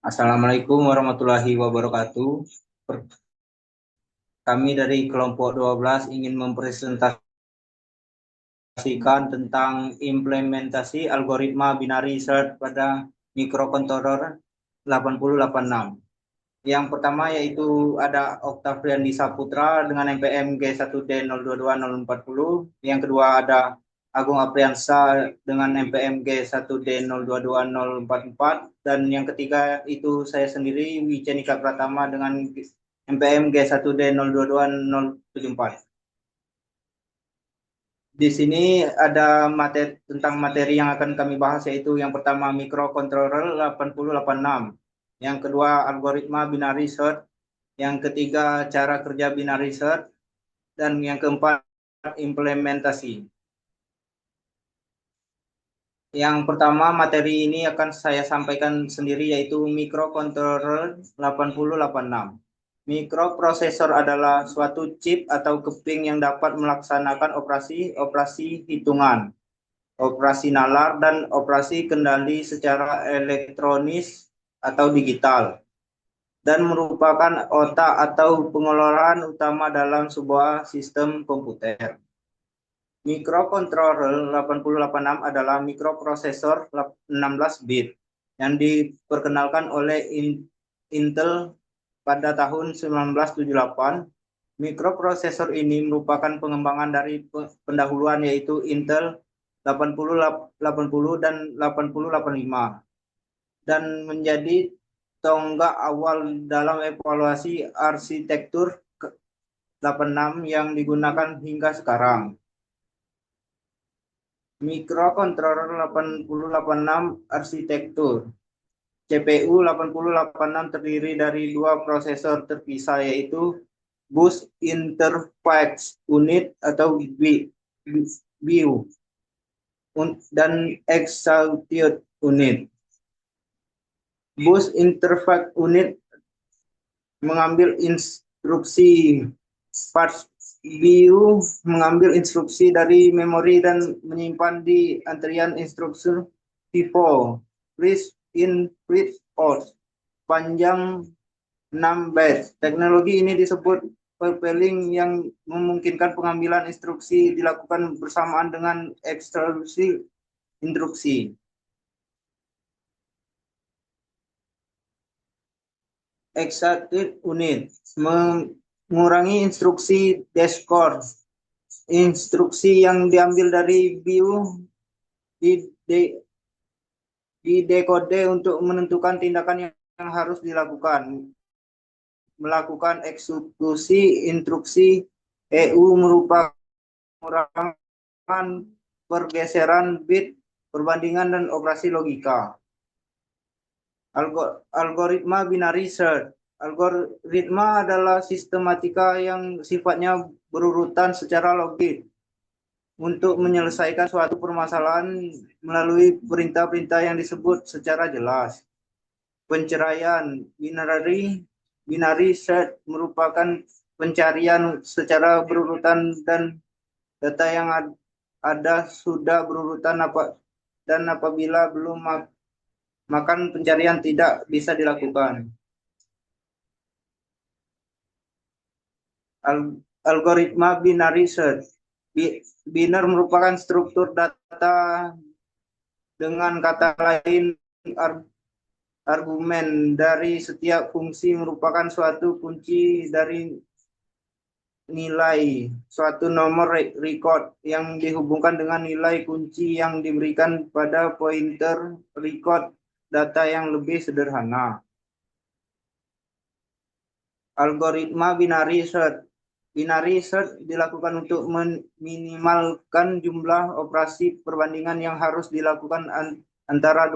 Assalamualaikum warahmatullahi wabarakatuh. Kami dari kelompok 12 ingin mempresentasikan tentang implementasi algoritma binary search pada microcontroller 8086. Yang pertama yaitu ada Octavian Saputra dengan NPM G1D022040. Yang kedua ada Agung Apriansa dengan NPM G1D022044. Dan yang ketiga itu saya sendiri, Wicenika Pratama dengan NPM G1D022074. Di sini ada materi yang akan kami bahas, yaitu yang pertama microcontroller 8086, yang kedua algoritma binary search, yang ketiga cara kerja binary search, dan yang keempat implementasi. Yang pertama materi ini akan saya sampaikan sendiri, yaitu microcontroller 8086. Mikroprosesor adalah suatu chip atau keping yang dapat melaksanakan operasi hitungan, operasi nalar, dan operasi kendali secara elektronis atau digital, dan merupakan otak atau pengelolaan utama dalam sebuah sistem komputer. Microcontroller 8086 adalah mikroprosesor 16 bit yang diperkenalkan oleh Intel pada tahun 1978. Mikroprosesor ini merupakan pengembangan dari pendahuluan, yaitu Intel 8080 dan 8085, dan menjadi tonggak awal dalam evaluasi arsitektur 86 yang digunakan hingga sekarang. Microcontroller 8086 arsitektur. CPU 8086 terdiri dari dua prosesor terpisah, yaitu Bus Interface Unit atau BIU dan Execute Unit. Bus Interface Unit mengambil instruksi, BIU mengambil instruksi dari memori dan menyimpan di antrian instruksi FIFO, Freeze in Freeze Out, panjang 6 bytes. Teknologi ini disebut paralleling, yang memungkinkan pengambilan instruksi dilakukan bersamaan dengan eksekusi instruksi. Execute Unit mengurangi instruksi descore. Instruksi yang diambil dari BIU didekode untuk menentukan tindakan yang harus dilakukan. Melakukan eksekusi instruksi EU merupakan mengurangi pergeseran bit, perbandingan, dan operasi logika. Algoritma binary search. Algoritma adalah sistematika yang sifatnya berurutan secara logis untuk menyelesaikan suatu permasalahan melalui perintah-perintah yang disebut secara jelas. Pencarian binary search merupakan pencarian secara berurutan, dan data yang ada sudah berurutan dan apabila belum makan pencarian tidak bisa dilakukan. Algoritma binary search. Biner merupakan struktur data, dengan kata lain argumen dari setiap fungsi merupakan suatu kunci dari nilai suatu nomor record yang dihubungkan dengan nilai kunci yang diberikan pada pointer record data yang lebih sederhana. Algoritma binary search. Binary search dilakukan untuk meminimalkan jumlah operasi perbandingan yang harus dilakukan antara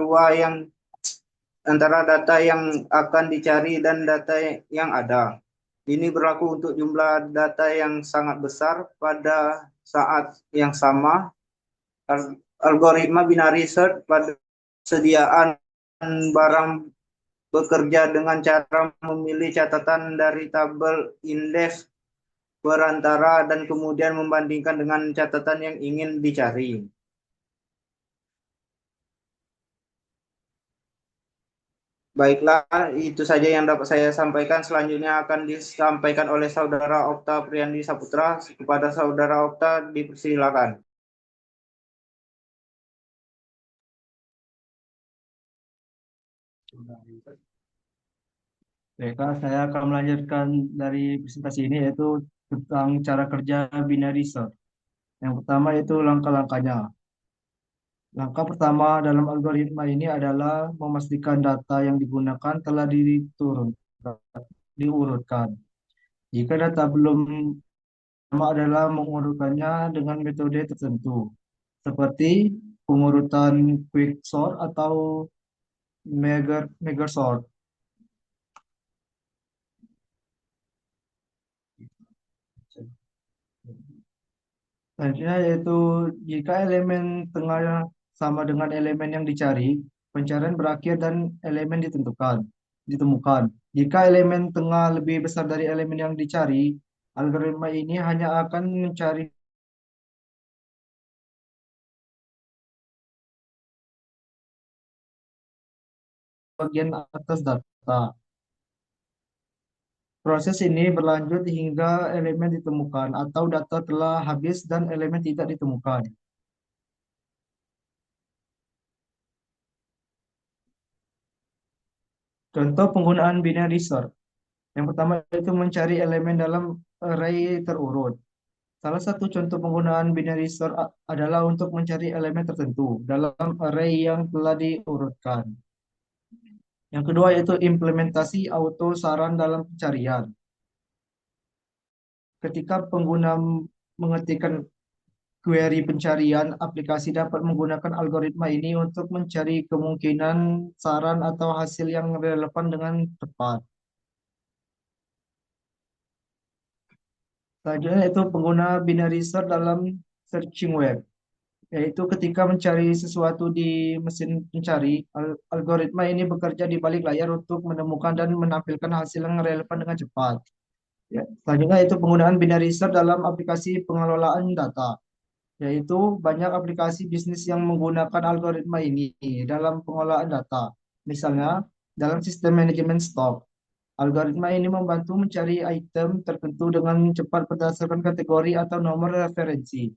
data yang akan dicari dan data yang ada. Ini berlaku untuk jumlah data yang sangat besar pada saat yang sama. Algoritma binary search pada sediaan barang bekerja dengan cara memilih catatan dari tabel indeks perantara dan kemudian membandingkan dengan catatan yang ingin dicari. Baiklah, itu saja yang dapat saya sampaikan. Selanjutnya akan disampaikan oleh Saudara Okta Priandi Saputra. Kepada Saudara Okta, dipersilakan. Baik, Kak, saya akan melanjutkan dari presentasi ini yaitu tentang cara kerja binary search. Yang pertama itu langkah-langkahnya. Langkah pertama dalam algoritma ini adalah memastikan data yang digunakan telah diurutkan. Jika data belum sama adalah mengurutkannya dengan metode tertentu, seperti pengurutan quicksort atau megasort. Selanjutnya yaitu jika elemen tengah sama dengan elemen yang dicari, pencarian berakhir dan elemen ditemukan. Jika elemen tengah lebih besar dari elemen yang dicari, algoritma ini hanya akan mencari bagian atas data. Proses ini berlanjut hingga elemen ditemukan atau data telah habis dan elemen tidak ditemukan. Contoh penggunaan binary search. Yang pertama itu mencari elemen dalam array terurut. Salah satu contoh penggunaan binary search adalah untuk mencari elemen tertentu dalam array yang telah diurutkan. Yang kedua yaitu implementasi auto saran dalam pencarian. Ketika pengguna mengetikkan query pencarian, aplikasi dapat menggunakan algoritma ini untuk mencari kemungkinan saran atau hasil yang relevan dengan tepat. Selanjutnya yaitu pengguna binary search dalam searching web, yaitu ketika mencari sesuatu di mesin pencari, algoritma ini bekerja di balik layar untuk menemukan dan menampilkan hasil yang relevan dengan cepat. Ya. Selanjutnya itu penggunaan binary search dalam aplikasi pengelolaan data, yaitu banyak aplikasi bisnis yang menggunakan algoritma ini dalam pengelolaan data. Misalnya, dalam sistem manajemen stok, algoritma ini membantu mencari item tertentu dengan cepat berdasarkan kategori atau nomor referensi.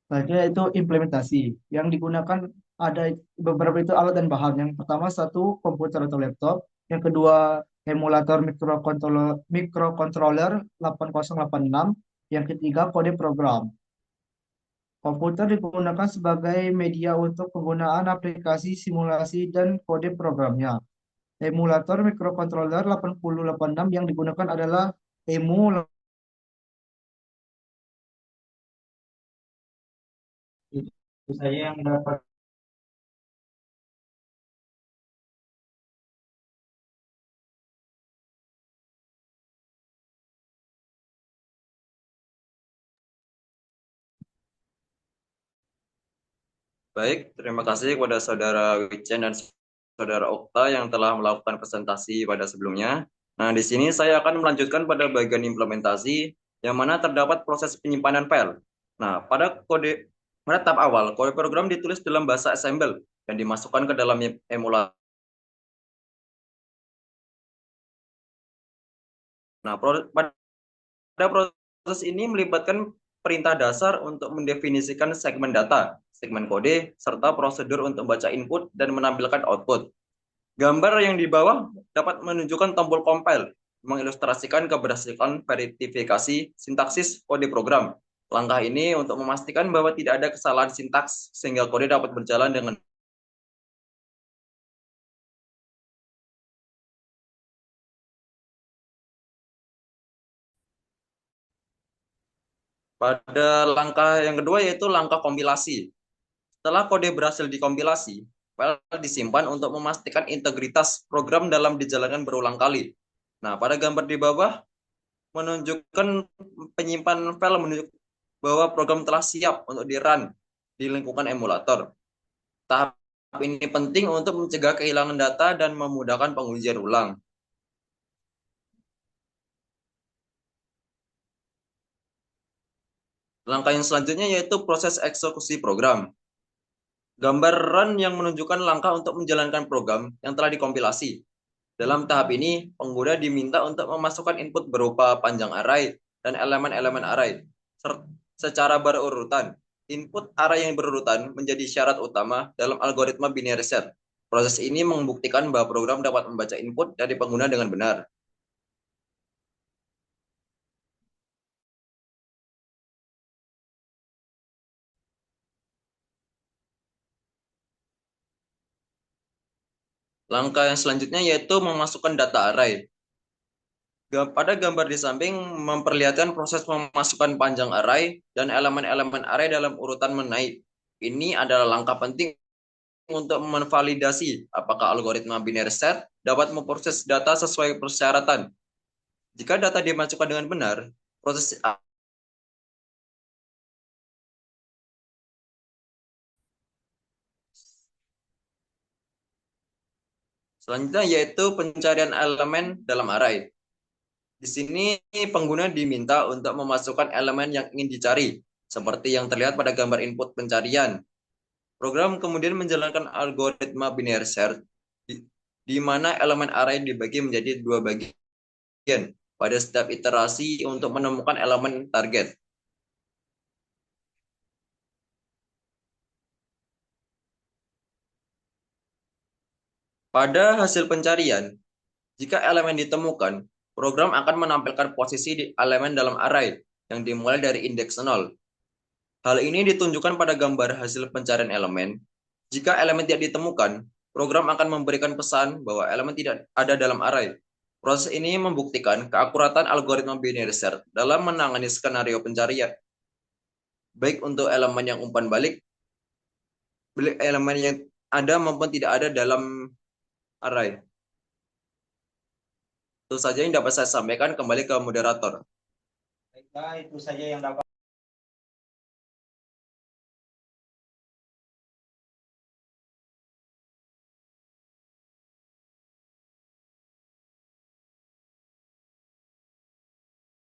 Selanjutnya itu implementasi. Yang digunakan ada beberapa itu alat dan bahan. Yang pertama satu komputer atau laptop. Yang kedua emulator mikrocontroller 8086. Yang ketiga kode program. Komputer digunakan sebagai media untuk penggunaan aplikasi simulasi dan kode programnya. Emulator mikrocontroller 8086 yang digunakan adalah EMU. Itu saja yang dapat. Baik, terima kasih kepada Saudara Wicen dan Saudara Okta yang telah melakukan presentasi pada sebelumnya. Nah, di sini saya akan melanjutkan pada bagian implementasi yang mana terdapat proses penyimpanan file. Nah, pada tahap awal, kode program ditulis dalam bahasa assembly dan dimasukkan ke dalam emulator. Nah, pada proses ini melibatkan perintah dasar untuk mendefinisikan segmen data, segmen kode, serta prosedur untuk membaca input dan menampilkan output. Gambar yang di bawah dapat menunjukkan tombol compile, mengilustrasikan keberhasilan verifikasi sintaksis kode program. Langkah ini untuk memastikan bahwa tidak ada kesalahan sintaks sehingga kode dapat berjalan dengan. Pada langkah yang kedua yaitu langkah kompilasi. Setelah kode berhasil dikompilasi, file disimpan untuk memastikan integritas program dalam dijalankan berulang kali. Nah, pada gambar di bawah menunjukkan penyimpan file menunjukkan bahwa program telah siap untuk di-run di lingkungan emulator. Tahap ini penting untuk mencegah kehilangan data dan memudahkan pengujian ulang. Langkah yang selanjutnya yaitu proses eksekusi program. Gambaran yang menunjukkan langkah untuk menjalankan program yang telah dikompilasi. Dalam tahap ini, pengguna diminta untuk memasukkan input berupa panjang array dan elemen-elemen array secara berurutan. Input array yang berurutan menjadi syarat utama dalam algoritma binary search. Proses ini membuktikan bahwa program dapat membaca input dari pengguna dengan benar. Langkah yang selanjutnya yaitu memasukkan data array. Pada gambar di samping memperlihatkan proses memasukkan panjang array dan elemen-elemen array dalam urutan menaik. Ini adalah langkah penting untuk memvalidasi apakah algoritma binary search dapat memproses data sesuai persyaratan. Jika data dimasukkan dengan benar, proses selanjutnya yaitu pencarian elemen dalam array. Di sini pengguna diminta untuk memasukkan elemen yang ingin dicari, seperti yang terlihat pada gambar input pencarian. Program kemudian menjalankan algoritma binary search, di mana elemen array dibagi menjadi dua bagian pada setiap iterasi untuk menemukan elemen target. Pada hasil pencarian, jika elemen ditemukan, program akan menampilkan posisi di elemen dalam array yang dimulai dari indeks 0. Hal ini ditunjukkan pada gambar hasil pencarian elemen. Jika elemen tidak ditemukan, program akan memberikan pesan bahwa elemen tidak ada dalam array. Proses ini membuktikan keakuratan algoritma binary search dalam menangani skenario pencarian, baik untuk elemen yang umpan balik, elemen yang ada maupun tidak ada dalam array. Itu saja yang dapat saya sampaikan. Kembali ke moderator. Baiklah, itu saja yang dapat